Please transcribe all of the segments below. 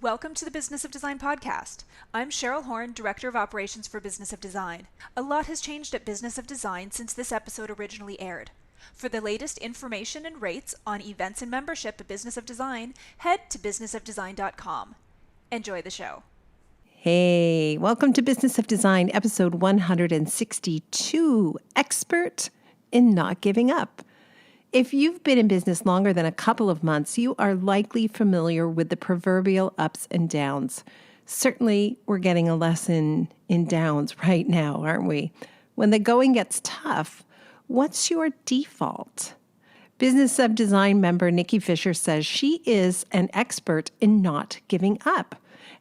Welcome to the Business of Design podcast. I'm Cheryl Horn, Director of Operations for Business of Design. A lot has changed at Business of Design since this episode originally aired. For the latest information and rates on events and membership at Business of Design, head to businessofdesign.com. Enjoy the show. Hey, welcome to Business of Design, episode 162, Expert in Not Giving Up. If you've been in business longer than a couple of months, you are likely familiar with the proverbial ups and downs. Certainly, we're getting a lesson in downs right now, aren't we? When the going gets tough, what's your default? Business of Design member Nikki Fisher says she is an expert in not giving up.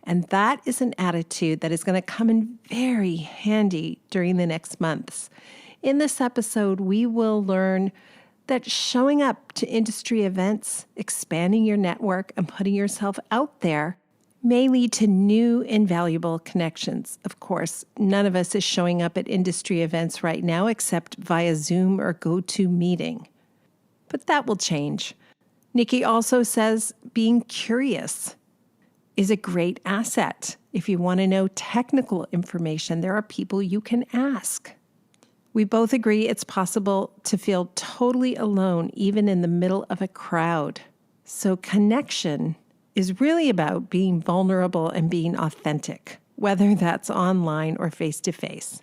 And that is an attitude that is going to come in very handy during the next months. In this episode, we will learn that showing up to industry events, expanding your network, and putting yourself out there may lead to new invaluable connections. Of course, none of us is showing up at industry events right now except via Zoom or GoToMeeting. But that will change. Nikki also says being curious is a great asset. If you want to know technical information, there are people you can ask. We both agree it's possible to feel totally alone, even in the middle of a crowd. So connection is really about being vulnerable and being authentic, whether that's online or face-to-face.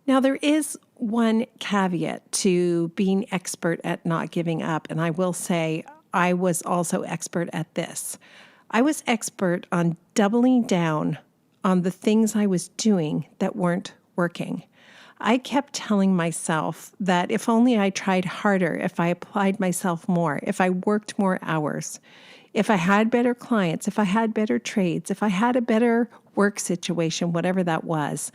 Now, there is one caveat to being expert at not giving up, and I will say I was also expert at this. I was expert on doubling down on the things I was doing that weren't working. I kept telling myself that if only I tried harder, if I applied myself more, if I worked more hours, if I had better clients, if I had better trades, if I had a better work situation, whatever that was,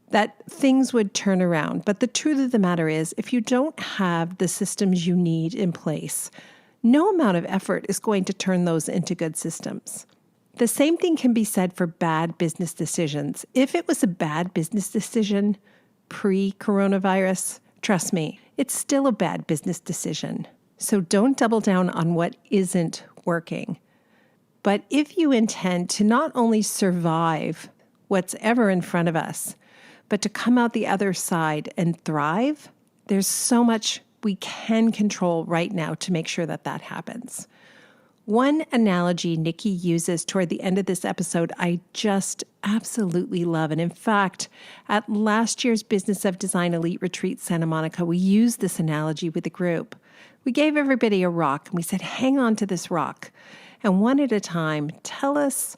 that things would turn around. But the truth of the matter is, if you don't have the systems you need in place, no amount of effort is going to turn those into good systems. The same thing can be said for bad business decisions. If it was a bad business decision pre-coronavirus, trust me, it's still a bad business decision. So don't double down on what isn't working. But if you intend to not only survive what's ever in front of us, but to come out the other side and thrive, there's so much we can control right now to make sure that that happens. One analogy Nikki uses toward the end of this episode, I just absolutely love. And in fact, at last year's Business of Design Elite Retreat Santa Monica, we used this analogy with the group. We gave everybody a rock and we said, hang on to this rock. And one at a time, tell us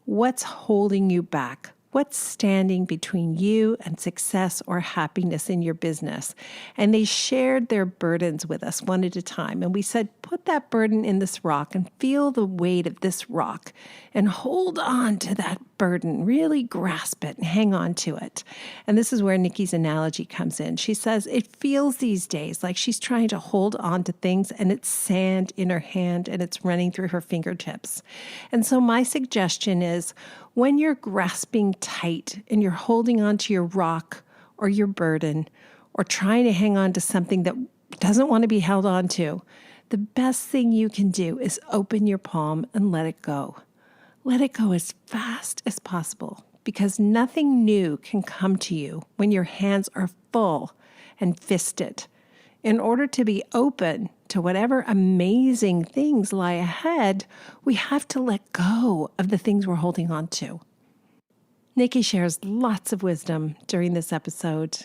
what's holding you back. What's standing between you and success or happiness in your business? And they shared their burdens with us one at a time. And we said, put that burden in this rock and feel the weight of this rock and hold on to that burden. Really grasp it and hang on to it. And this is where Nikki's analogy comes in. She says it feels these days like she's trying to hold on to things and it's sand in her hand and it's running through her fingertips. And so my suggestion is, when you're grasping tight and you're holding on to your rock or your burden or trying to hang on to something that doesn't want to be held on to, the best thing you can do is open your palm and let it go. Let it go as fast as possible because nothing new can come to you when your hands are full and fisted. In order to be open to whatever amazing things lie ahead, we have to let go of the things we're holding on to. Nikki shares lots of wisdom during this episode.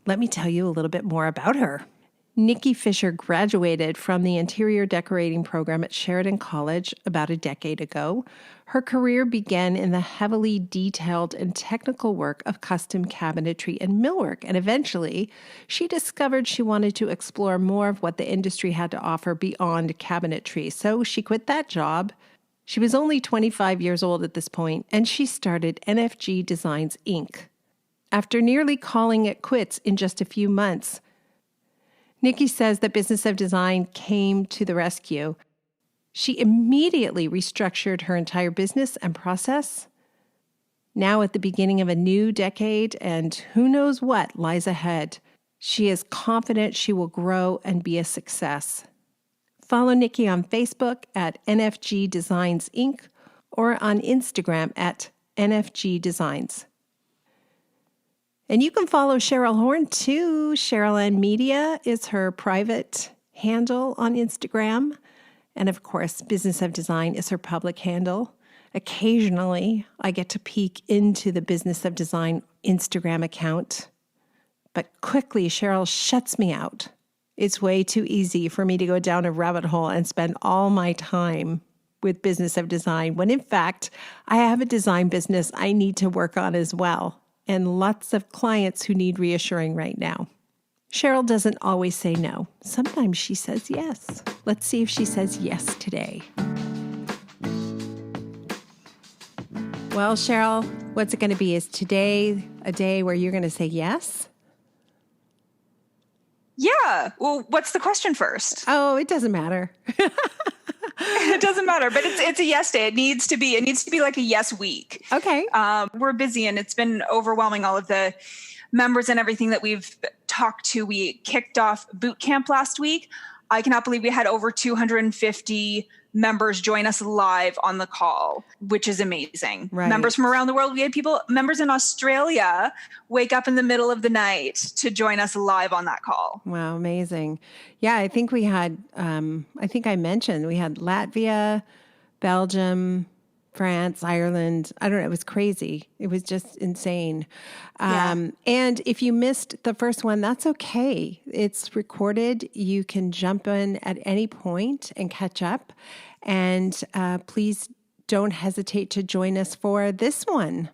Let me tell you a little bit more about her. Nikki Fisher graduated from the interior decorating program at Sheridan College about a decade ago. Her career began in the heavily detailed and technical work of custom cabinetry and millwork, and eventually she discovered she wanted to explore more of what the industry had to offer beyond cabinetry. So she quit that job. She was only 25 years old at this point, and she started NFG Designs, Inc. After nearly calling it quits in just a few months, Nikki says that Business of Design came to the rescue. She immediately restructured her entire business and process. Now at the beginning of a new decade, and who knows what lies ahead, she is confident she will grow and be a success. Follow Nikki on Facebook at NFG Designs Inc. or on Instagram at NFG Designs. And you can follow Cheryl Horn too. Cheryl N Media is her private handle on Instagram. And of course, Business of Design is her public handle. Occasionally, I get to peek into the Business of Design Instagram account. But quickly, Cheryl shuts me out. It's way too easy for me to go down a rabbit hole and spend all my time with Business of Design, when in fact, I have a design business I need to work on as well, and lots of clients who need reassuring right now. Cheryl doesn't always say no. Sometimes she says yes. Let's see if she says yes today. Well, Cheryl, what's it going to be? Is today a day where you're going to say yes? Yeah. Well, what's the question first? Oh, it doesn't matter. It doesn't matter, but it's a yes day. It needs to be like a yes week. Okay. We're busy and it's been overwhelming, all of the members and everything that we've talked to. We kicked off boot camp last week. I cannot believe we had over 250 members join us live on the call, which is amazing. Right. Members from around the world. We had members in Australia wake up in the middle of the night to join us live on that call. Wow, amazing. Yeah, I think we had, I think I mentioned we had Latvia, Belgium, France, Ireland. I don't know. It was crazy. It was just insane. And if you missed the first one, that's okay. It's recorded. You can jump in at any point and catch up. And please don't hesitate to join us for this one.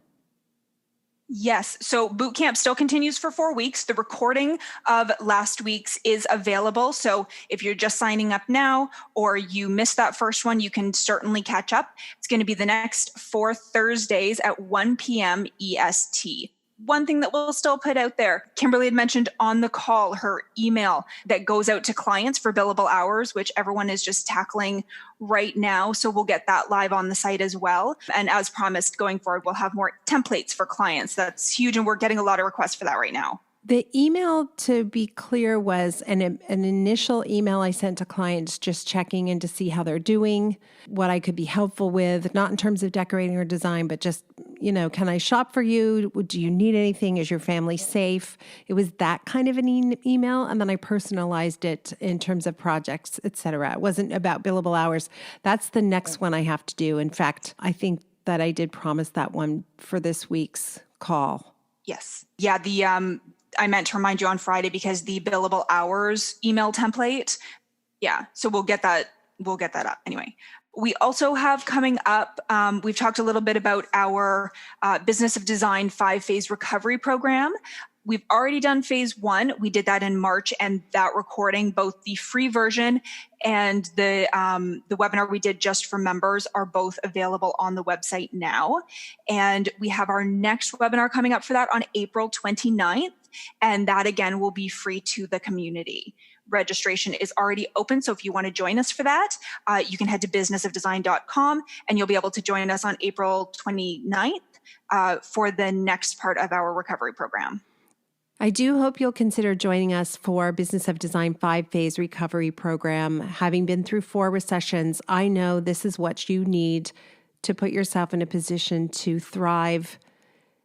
Yes. So boot camp still continues for 4 weeks. The recording of last week's is available. So if you're just signing up now or you missed that first one, you can certainly catch up. It's going to be the next 4 Thursdays at 1 p.m. EST. One thing that we'll still put out there, Kimberley had mentioned on the call her email that goes out to clients for billable hours, which everyone is just tackling right now. So we'll get that live on the site as well. And as promised, going forward, we'll have more templates for clients. That's huge. And we're getting a lot of requests for that right now. The email, to be clear, was an initial email I sent to clients just checking in to see how they're doing, what I could be helpful with, not in terms of decorating or design, but just, can I shop for you? Do you need anything? Is your family safe? It was that kind of an email. And then I personalized it in terms of projects, et cetera. It wasn't about billable hours. That's the next one I have to do. In fact, I think that I did promise that one for this week's call. Yes. Yeah. I meant to remind you on Friday because the billable hours email template. Yeah. So we'll get that up anyway. We also have coming up, we've talked a little bit about our Business of Design 5-phase recovery program. We've already done phase 1. We did that in March, and that recording, both the free version and the webinar we did just for members, are both available on the website now. And we have our next webinar coming up for that on April 29th. And that again will be free to the community. Registration is already open. So if you want to join us for that, you can head to businessofdesign.com and you'll be able to join us on April 29th for the next part of our recovery program. I do hope you'll consider joining us for Business of Design 5-phase recovery program. Having been through 4 recessions, I know this is what you need to put yourself in a position to thrive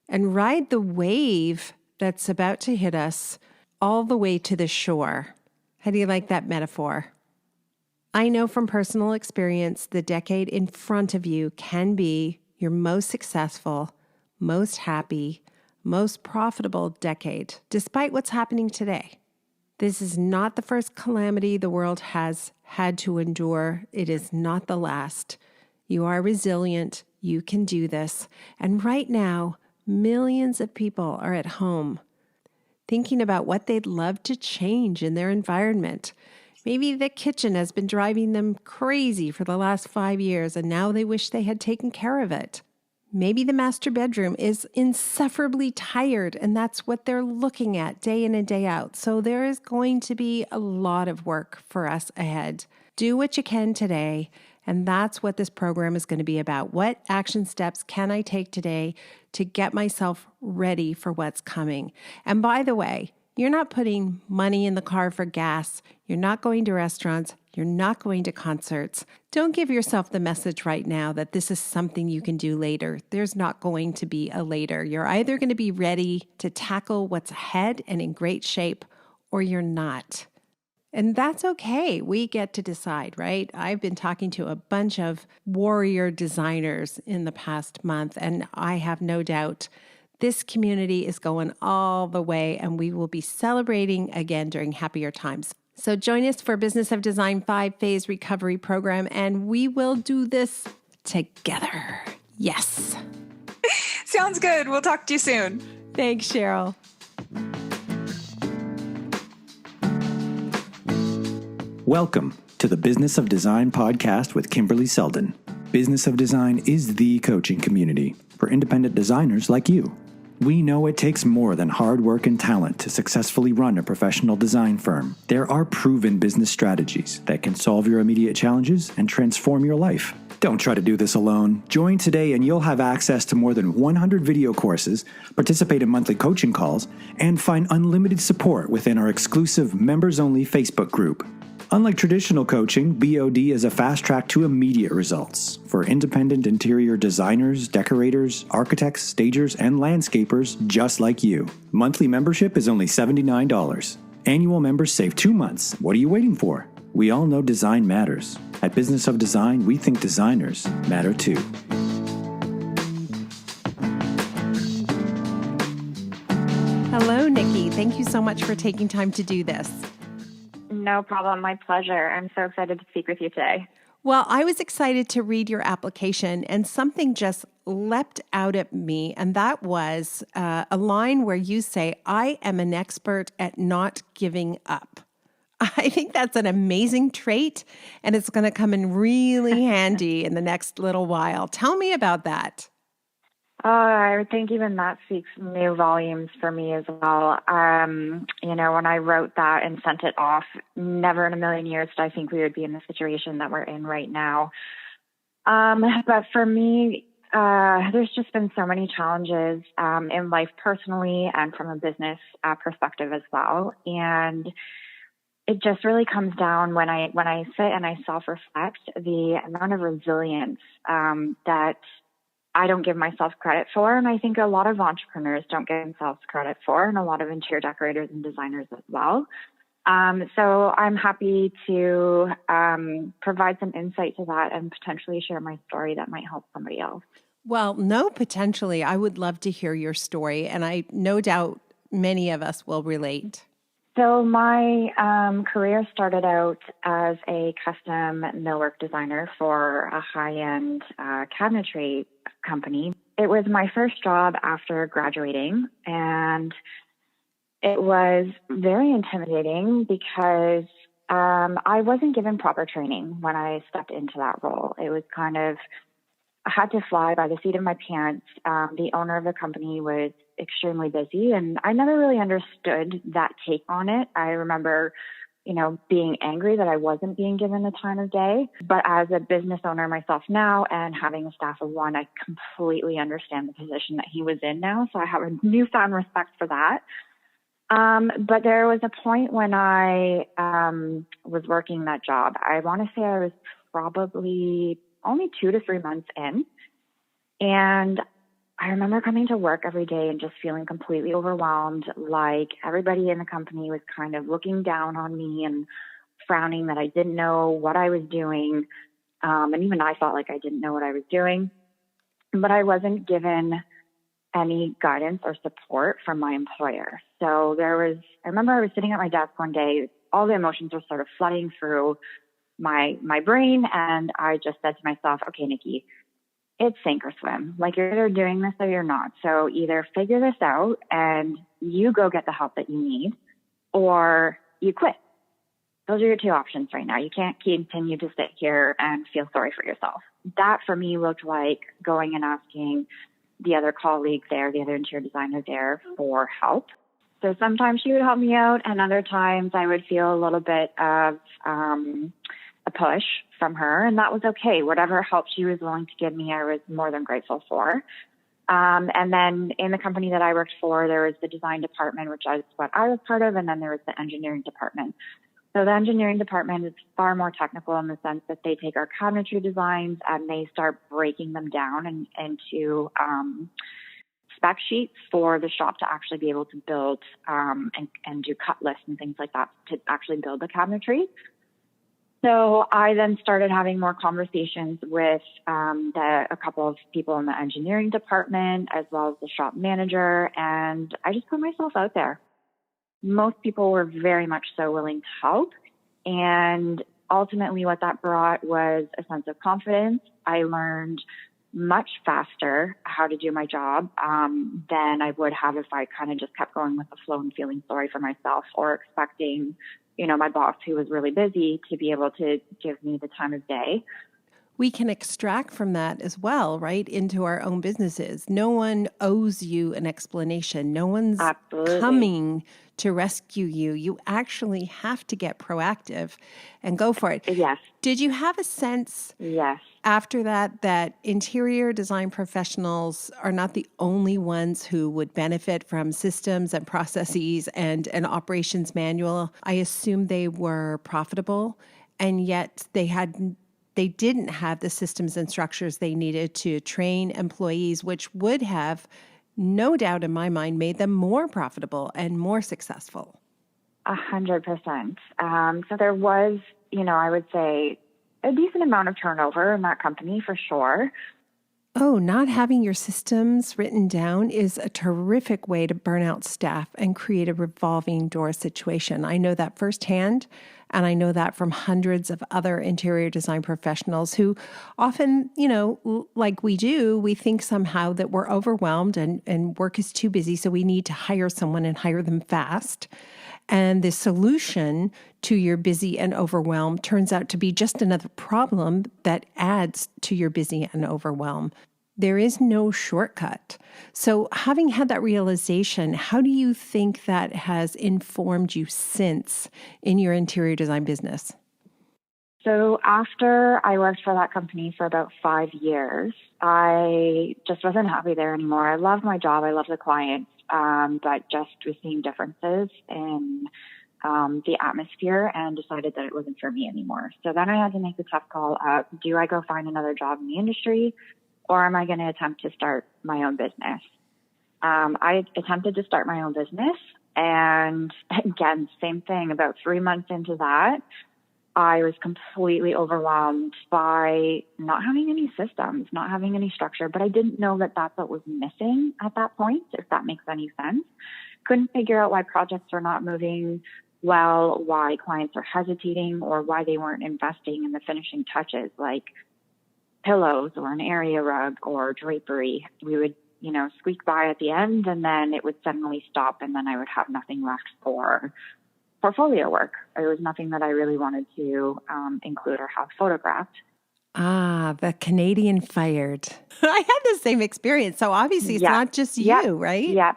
and ride the wave that's about to hit us all the way to the shore. How do you like that metaphor? I know from personal experience, the decade in front of you can be your most successful, most happy, most profitable decade, despite what's happening today. This is not the first calamity the world has had to endure. It is not the last. You are resilient. You can do this. And right now, millions of people are at home thinking about what they'd love to change in their environment. Maybe the kitchen has been driving them crazy for the last 5 years, and now they wish they had taken care of it. Maybe the master bedroom is insufferably tired, and that's what they're looking at day in and day out. So there is going to be a lot of work for us ahead. Do what you can today, and that's what this program is going to be about. What action steps can I take today to get myself ready for what's coming? And by the way, You're not putting money in the car for gas. You're not going to restaurants. You're not going to concerts. Don't give yourself the message right now that this is something you can do later. There's not going to be a later. You're either going to be ready to tackle what's ahead and in great shape, or you're not. And that's okay. We get to decide, right? I've been talking to a bunch of warrior designers in the past month, and I have no doubt this community is going all the way, and we will be celebrating again during happier times. So join us for Business of Design 5-Phase Recovery Program, and we will do this together. Yes. Sounds good. We'll talk to you soon. Thanks, Cheryl. Welcome to the Business of Design podcast with Kimberley Seldon. Business of Design is the coaching community for independent designers like you. We know it takes more than hard work and talent to successfully run a professional design firm. There are proven business strategies that can solve your immediate challenges and transform your life. Don't try to do this alone. Join today and you'll have access to more than 100 video courses, participate in monthly coaching calls, and find unlimited support within our exclusive members-only Facebook group. Unlike traditional coaching, BOD is a fast track to immediate results for independent interior designers, decorators, architects, stagers, and landscapers just like you. Monthly membership is only $79. Annual members save 2 months. What are you waiting for? We all know design matters. At Business of Design, we think designers matter too. Hello, Nikki. Thank you so much for taking time to do this. No problem. My pleasure. I'm so excited to speak with you today. Well, I was excited to read your application, and something just leapt out at me, and that was a line where you say, "I am an expert at not giving up." I think that's an amazing trait, and it's going to come in really handy in the next little while. Tell me about that. I think even that speaks new volumes for me as well. When I wrote that and sent it off, never in a million years did I think we would be in the situation that we're in right now. But for me, there's just been so many challenges in life personally and from a business perspective as well. And it just really comes down when I sit and I self-reflect the amount of resilience that I don't give myself credit for, and I think a lot of entrepreneurs don't give themselves credit for, and a lot of interior decorators and designers as well. So I'm happy to provide some insight to that and potentially share my story that might help somebody else. Well, no, potentially. I would love to hear your story, and I no doubt many of us will relate. So my career started out as a custom millwork designer for a high-end cabinetry company. It was my first job after graduating, and it was very intimidating because I wasn't given proper training when I stepped into that role. It was kind of, I had to fly by the seat of my pants. The owner of the company was extremely busy, and I never really understood that take on it. I remember, being angry that I wasn't being given the time of day. But as a business owner myself now and having a staff of one, I completely understand the position that he was in now. So I have a newfound respect for that. But there was a point when I was working that job. I want to say I was probably only 2 to 3 months in. And I remember coming to work every day and just feeling completely overwhelmed, like everybody in the company was kind of looking down on me and frowning that I didn't know what I was doing. And even I felt like I didn't know what I was doing. But I wasn't given any guidance or support from my employer. So I remember I was sitting at my desk one day, all the emotions were sort of flooding through my brain. And I just said to myself, okay, Nikki, it's sink or swim. Like, you're either doing this or you're not. So either figure this out and you go get the help that you need, or you quit. Those are your two options right now. You can't continue to sit here and feel sorry for yourself. That for me looked like going and asking the other colleague there, the other interior designer there, for help. So sometimes she would help me out, and other times I would feel a little bit of a push from her, and that was okay. Whatever help she was willing to give me, I was more than grateful for. And then in the company that I worked for, there was the design department, which is what I was part of, and then there was the engineering department. So the engineering department is far more technical in the sense that they take our cabinetry designs and they start breaking them down into spec sheets for the shop to actually be able to build and do cut lists and things like that to actually build the cabinetry. So I then started having more conversations with a couple of people in the engineering department as well as the shop manager, and I just put myself out there. Most people were very much so willing to help, and ultimately what that brought was a sense of confidence. I learned much faster how to do my job than I would have if I kind of just kept going with the flow and feeling sorry for myself or expecting my boss, who was really busy, to be able to give me the time of day. We can extract from that as well, right, into our own businesses. No one owes you an explanation. No one's coming to rescue you. You actually have to get proactive and go for it. Yes. Did you have a sense after that interior design professionals are not the only ones who would benefit from systems and processes and an operations manual? I assume they were profitable, and yet they didn't have the systems and structures they needed to train employees, which would have, no doubt in my mind, made them more profitable and more successful. 100%. So there was, I would say, a decent amount of turnover in that company for sure. Oh, not having your systems written down is a terrific way to burn out staff and create a revolving door situation. I know that firsthand, and I know that from hundreds of other interior design professionals who often, like we do, we think somehow that we're overwhelmed and work is too busy, so we need to hire someone and hire them fast. And the solution to your busy and overwhelmed turns out to be just another problem that adds to your busy and overwhelm. There is no shortcut. So having had that realization, how do you think that has informed you since in your interior design business? So after I worked for that company for about 5 years, I just wasn't happy there anymore. I loved my job. I loved the clients. But just was seeing differences in the atmosphere and decided that it wasn't for me anymore. So then I had to make the tough call of, do I go find another job in the industry, or am I going to attempt to start my own business? I attempted to start my own business, and again, same thing. About 3 months into that, I was completely overwhelmed by not having any systems, not having any structure, but I didn't know that that's what was missing at that point, if that makes any sense. Couldn't figure out why projects were not moving well, why clients are hesitating, or why they weren't investing in the finishing touches like pillows or an area rug or drapery. We would, squeak by at the end, and then it would suddenly stop, and then I would have nothing left for portfolio work. It was nothing that I really wanted to include or have photographed. Ah, the Canadian fired. I had the same experience. So obviously it's not just you, right? Yeah.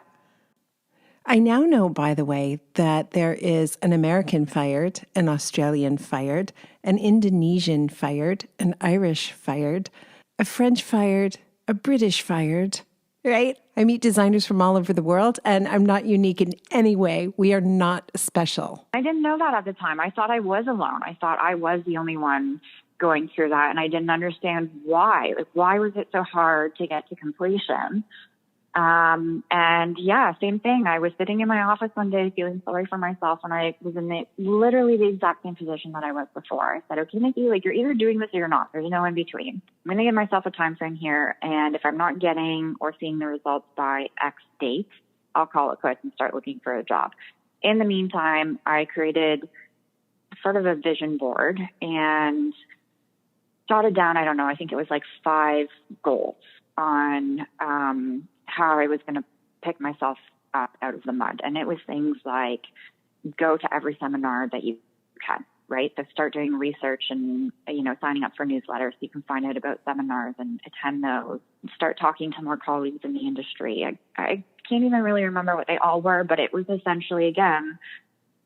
I now know, by the way, that there is an American fired, an Australian fired, an Indonesian fired, an Irish fired, a French fired, a British fired, right? I meet designers from all over the world, and I'm not unique in any way. We are not special. I didn't know that at the time. I thought I was alone. I thought I was the only one going through that, and I didn't understand why. Like, why was it so hard to get to completion? And yeah, same thing. I was sitting in my office one day feeling sorry for myself, and I was in literally the exact same position that I was before. I said, okay, Nikki, you're either doing this or you're not. There's no in between. I'm going to give myself a time frame here, and if I'm not getting or seeing the results by X date, I'll call it quits and start looking for a job. In the meantime, I created sort of a vision board and jotted down, I think it was 5 goals on how I was going to pick myself up out of the mud. And it was things like go to every seminar that you can, right? So start doing research and, signing up for newsletters so you can find out about seminars and attend those. Start talking to more colleagues in the industry. I can't even really remember what they all were, but it was essentially, again,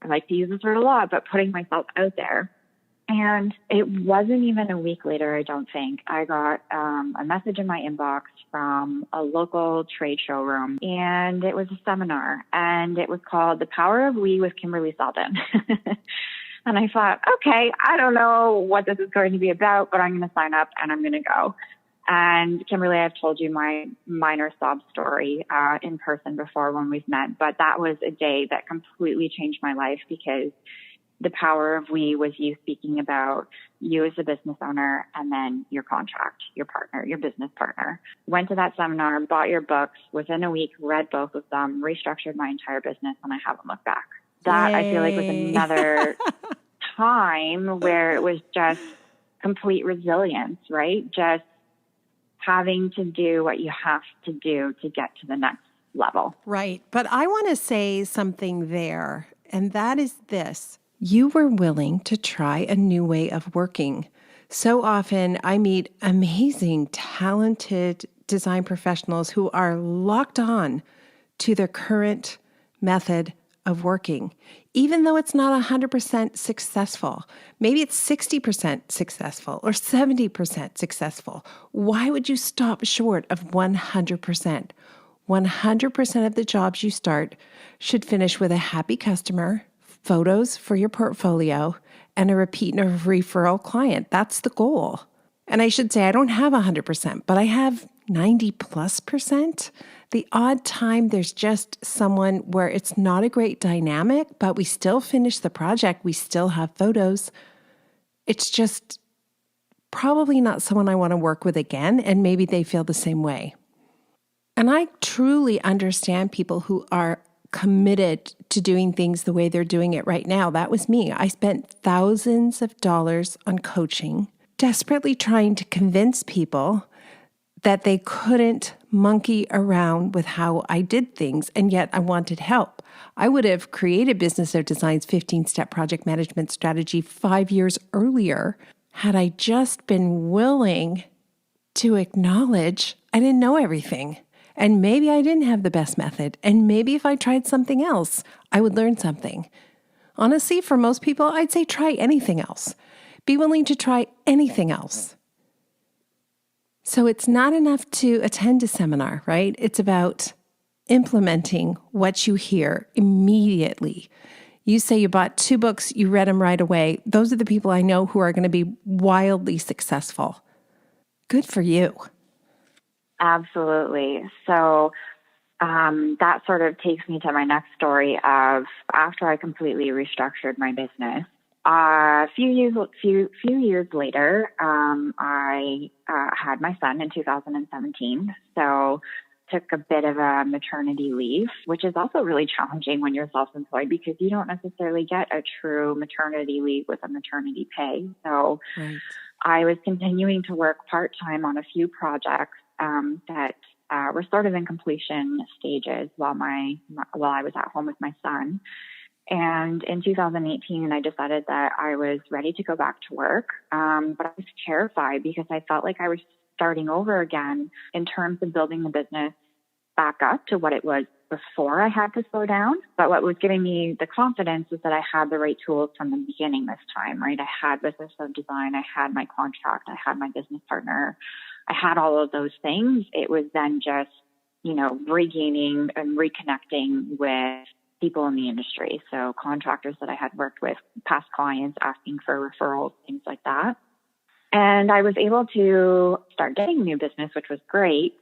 I like to use this word a lot, but putting myself out there And it wasn't even a week later, I don't think, I got a message in my inbox from a local trade showroom, and it was a seminar, and it was called The Power of We with Kimberley Seldon. And I thought, okay, I don't know what this is going to be about, but I'm going to sign up and I'm going to go. And Kimberly, I've told you my minor sob story in person before when we've met, but that was a day that completely changed my life, because the power of we was you speaking about you as a business owner and then your contract, your partner, your business partner. Went to that seminar, bought your books, within a week, read both of them, restructured my entire business, and I haven't looked back. That, I feel like, was another time where it was just complete resilience, right? Just having to do what you have to do to get to the next level. Right. But I want to say something there, and that is this. You were willing to try a new way of working. So often I meet amazing, talented design professionals who are locked on to their current method of working, even though it's not 100% successful. Maybe it's 60% successful or 70% successful. Why would you stop short of 100%? 100% of the jobs you start should finish with a happy customer, photos for your portfolio, and a repeat and a referral client. That's the goal. And I should say I don't have 100%, but I have 90+%. The odd time there's just someone where it's not a great dynamic, but we still finish the project. We still have photos. It's just probably not someone I want to work with again, and maybe they feel the same way. And I truly understand people who are committed to doing things the way they're doing it right now. That was me. I spent thousands of dollars on coaching, desperately trying to convince people that they couldn't monkey around with how I did things, and yet I wanted help. I would have created Business of Design's 15-step project management strategy 5 years earlier had I just been willing to acknowledge I didn't know everything. And maybe I didn't have the best method. And maybe if I tried something else, I would learn something. Honestly, for most people, I'd say try anything else. Be willing to try anything else. So it's not enough to attend a seminar, right? It's about implementing what you hear immediately. You say you bought 2 books, you read them right away. Those are the people I know who are going to be wildly successful. Good for you. Absolutely. So that sort of takes me to my next story of after I completely restructured my business. A few years later, I had my son in 2017. So took a bit of a maternity leave, which is also really challenging when you're self-employed because you don't necessarily get a true maternity leave with a maternity pay. So I was continuing to work part-time on a few projects that were sort of in completion stages while I was at home with my son. And in 2018, I decided that I was ready to go back to work. But I was terrified because I felt like I was starting over again in terms of building the business back up to what it was before I had to slow down. But what was giving me the confidence was that I had the right tools from the beginning this time, right? I had Business of Design, I had my contract, I had my business partner, I had all of those things. It was then just, regaining and reconnecting with people in the industry. So contractors that I had worked with, past clients asking for referrals, things like that. And I was able to start getting new business, which was great,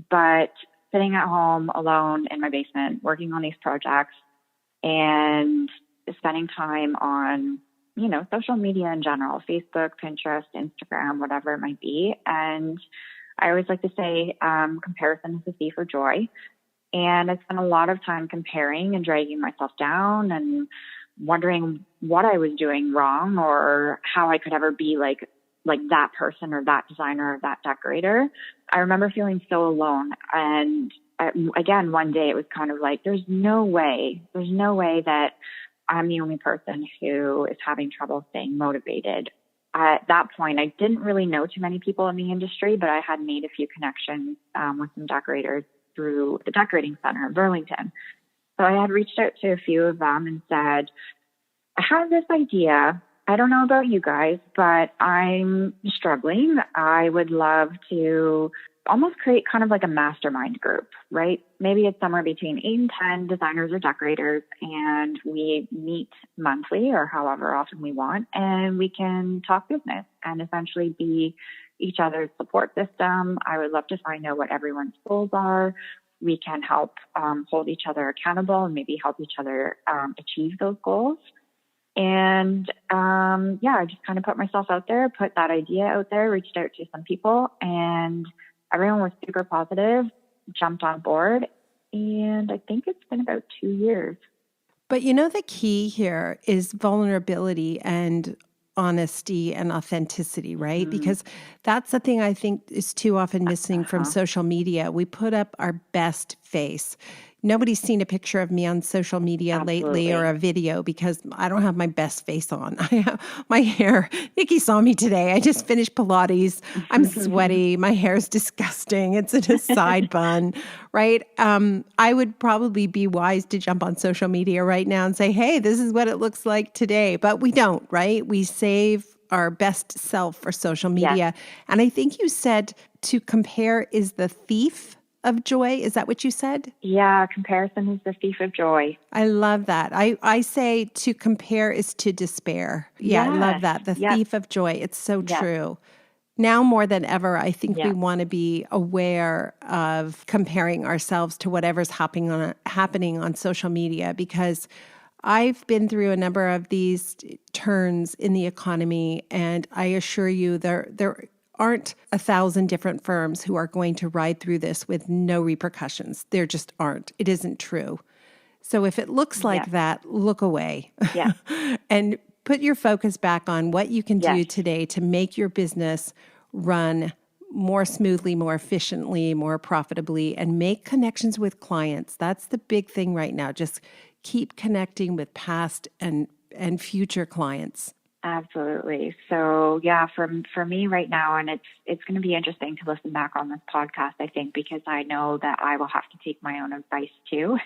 but sitting at home alone in my basement, working on these projects and spending time on, social media in general, Facebook, Pinterest, Instagram, whatever it might be. And I always like to say, comparison is the thief of joy. And I spent a lot of time comparing and dragging myself down and wondering what I was doing wrong or how I could ever be like that person or that designer or that decorator. I remember feeling so alone. And again, one day it was kind of like, there's no way that I'm the only person who is having trouble staying motivated. At that point, I didn't really know too many people in the industry, but I had made a few connections with some decorators through the decorating center in Burlington. So I had reached out to a few of them and said, I have this idea I don't know about you guys, but I'm struggling. I would love to almost create kind of like a mastermind group, right? Maybe it's somewhere between 8 and 10 designers or decorators, and we meet monthly or however often we want, and we can talk business and essentially be each other's support system. I would love to find out what everyone's goals are. We can help hold each other accountable and maybe help each other achieve those goals. And I just kind of put myself out there, put that idea out there, reached out to some people, and everyone was super positive, jumped on board. And I think it's been about 2 years. But the key here is vulnerability and honesty and authenticity, right? Because that's the thing I think is too often missing from social media. We put up our best face. Nobody's seen a picture of me on social media lately or a video because I don't have my best face on. I have my hair. Nikki saw me today. I just finished Pilates. I'm sweaty. My hair's disgusting. It's in a side bun, right? I would probably be wise to jump on social media right now and say, hey, this is what it looks like today. But we don't, right? We save our best self for social media. Yes. And I think you said to compare is the thief of joy. Is that what you said? Yeah, comparison is the thief of joy. I love that. I say to compare is to despair. Yeah, I love that. The thief of joy. It's so true. Now more than ever, I think we want to be aware of comparing ourselves to whatever's happening on social media, because I've been through a number of these turns in the economy, and I assure you there aren't 1,000 different firms who are going to ride through this with no repercussions. There just aren't. It isn't true. So if it looks like that, look away. Yeah. And put your focus back on what you can do today to make your business run more smoothly, more efficiently, more profitably, and make connections with clients. That's the big thing right now. Just keep connecting with past and future clients. Absolutely. So for me right now, and it's going to be interesting to listen back on this podcast, I think, because I know that I will have to take my own advice too,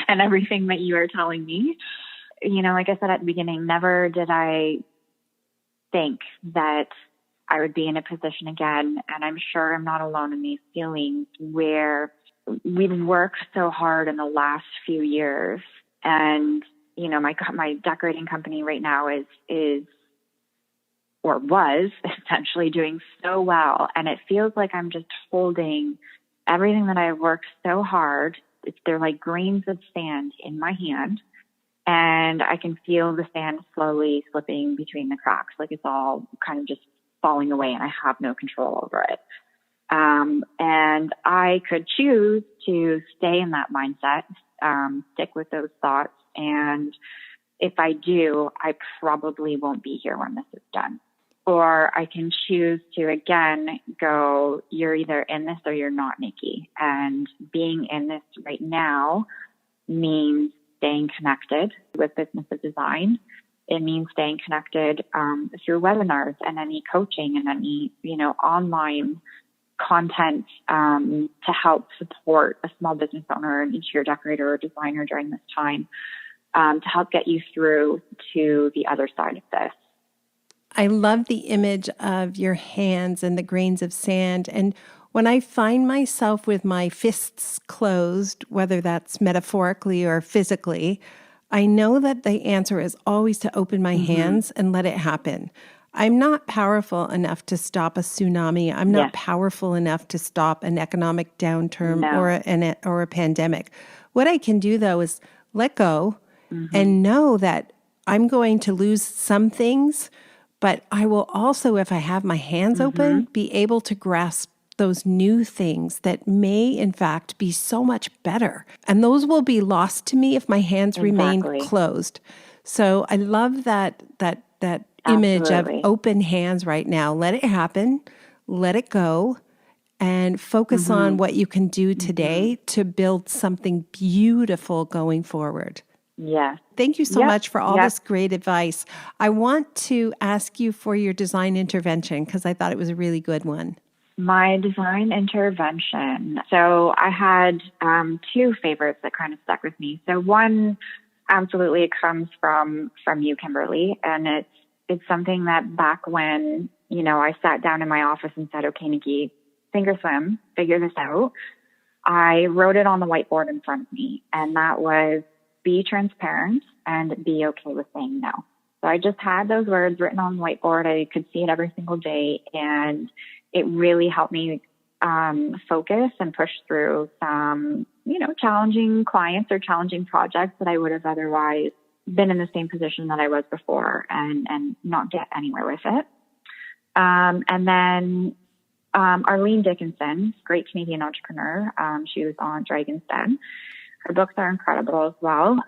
and everything that you are telling me. Like I said at the beginning, never did I think that I would be in a position again, and I'm sure I'm not alone in these feelings, where we've worked so hard in the last few years, and my decorating company right now is or was essentially doing so well. And it feels like I'm just holding everything that I've worked so hard. They're like grains of sand in my hand. And I can feel the sand slowly slipping between the cracks. Like it's all kind of just falling away and I have no control over it. And I could choose to stay in that mindset, stick with those thoughts. And if I do, I probably won't be here when this is done. Or I can choose to, again, go, you're either in this or you're not, Nikki. And being in this right now means staying connected with Business of Design. It means staying connected through webinars and any coaching and any, online content to help support a small business owner, an interior decorator or designer during this time, to help get you through to the other side of this. I love the image of your hands and the grains of sand. And when I find myself with my fists closed, whether that's metaphorically or physically, I know that the answer is always to open my hands and let it happen. I'm not powerful enough to stop a tsunami. I'm not powerful enough to stop an economic downturn or a pandemic. What I can do, though, is let go and know that I'm going to lose some things, but I will also, if I have my hands open, be able to grasp those new things that may, in fact, be so much better. And those will be lost to me if my hands remain closed. So I love that image of open hands right now. Let it happen, let it go, and focus on what you can do today to build something beautiful going forward. Yeah. Thank you so much for all this great advice. I want to ask you for your design intervention because I thought it was a really good one. My design intervention. So I had two favorites that kind of stuck with me. So one, absolutely, it comes from you, Kimberly, and it's something that back when, I sat down in my office and said, okay, Nikki, sink or swim, figure this out. I wrote it on the whiteboard in front of me, and that was be transparent and be okay with saying no. So I just had those words written on the whiteboard. I could see it every single day, and it really helped me focus and push through some, challenging clients or challenging projects that I would have otherwise been in the same position that I was before and not get anywhere with it. And then Arlene Dickinson, great Canadian entrepreneur. She was on Dragon's Den. Her books are incredible as well.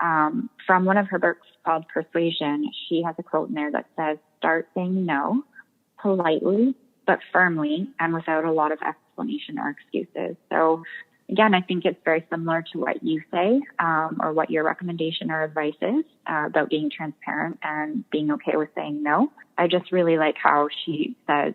From one of her books called Persuasion, she has a quote in there that says, start saying no politely, but firmly and without a lot of explanation or excuses. So again, I think it's very similar to what you say, or what your recommendation or advice is about being transparent and being okay with saying no. I just really like how she says,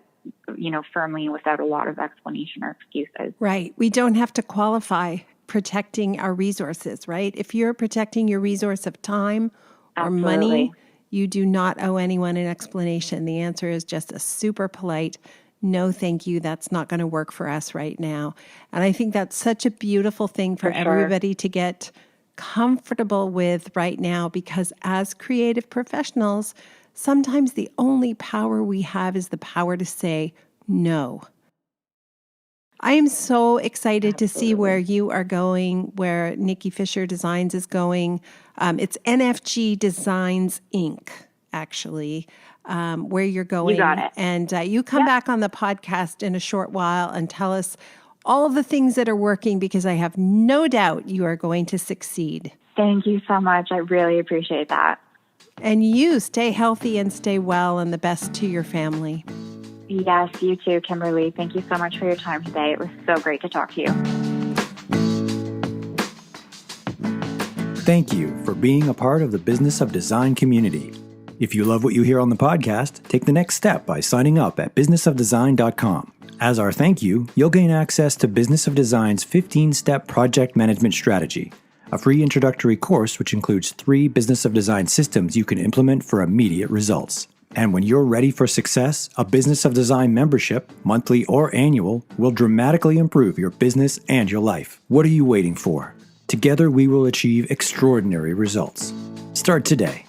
firmly without a lot of explanation or excuses. Right. We don't have to qualify protecting our resources, right? If you're protecting your resource of time or money, you do not owe anyone an explanation. The answer is just a super polite, no, thank you. That's not going to work for us right now. And I think that's such a beautiful thing for everybody to get comfortable with right now, because as creative professionals, sometimes the only power we have is the power to say no. I am so excited to see where you are going, where Nikki Fisher Designs is going. It's NFG Designs Inc., actually, where you're going. You got it. And you come back on the podcast in a short while and tell us all the things that are working, because I have no doubt you are going to succeed. Thank you so much. I really appreciate that. And you stay healthy and stay well, and the best to your family. Yes, you too, Kimberly. Thank you so much for your time today. It was so great to talk to you. Thank you for being a part of the Business of Design community. If you love what you hear on the podcast, take the next step by signing up at businessofdesign.com. As our thank you, you'll gain access to Business of Design's 15-step project management strategy, a free introductory course which includes 3 Business of Design systems you can implement for immediate results. And when you're ready for success, a Business of Design membership, monthly or annual, will dramatically improve your business and your life. What are you waiting for? Together we will achieve extraordinary results. Start today